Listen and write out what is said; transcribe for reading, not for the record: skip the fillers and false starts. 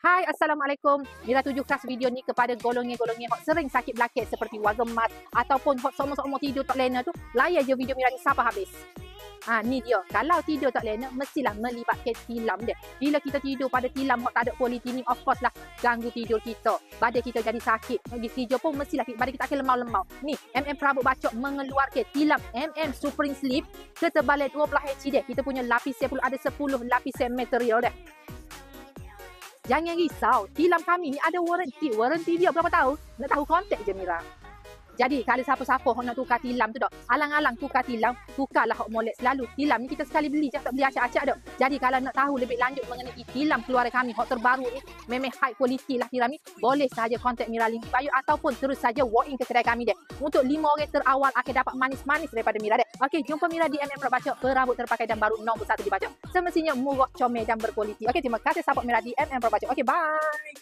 Hai, Assalamualaikum. Mira tuju khas video ni kepada golongan-golongan hok sering sakit belakang seperti wazam mat ataupun hok somok-somok tidur tak lena tu, layan je video Mira ni sampai habis. Ni dia. Kalau tidur tak lena, mestilah melibatkan tilam dia. Bila kita tidur pada tilam hok tak ada kualiti ni, of course lah ganggu tidur kita. Badan kita jadi sakit. Di kerja pun mestilah badan kita akan lemau-lemau. Ni, Prabuk Bacok mengeluarkan tilam Supreme Sleep ketebalan 12 inci dia. Kita punya lapisan ada 10 lapisan material dia. Jangan risau, tilam kami ni ada warranty. Warranty dia berapa tahun? Nak tahu, kontak je Mira. Jadi kalau siapa-siapa nak tukar tilam tu dak, alang-alang tukar tilam, tukarlah hok molek selalu. Tilam ni kita sekali beli je, tak beli acak-acak dak. Jadi kalau nak tahu lebih lanjut mengenai tilam keluaran kami hok terbaru ni, memang high quality lah tilam ni, boleh saja kontak Mira Link Bayu ataupun terus saja walk in ke kedai kami dia. Untuk 5 orang terawal akan dapat manis-manis daripada Mira dia. Okey, jumpa Mira di Prabuk Bacok, perabot terpakai dan baru nombor 1 di Bacok. Semestinya murah, comel dan berkualiti. Okey, terima kasih support Mira di Prabuk Bacok. Okey, bye.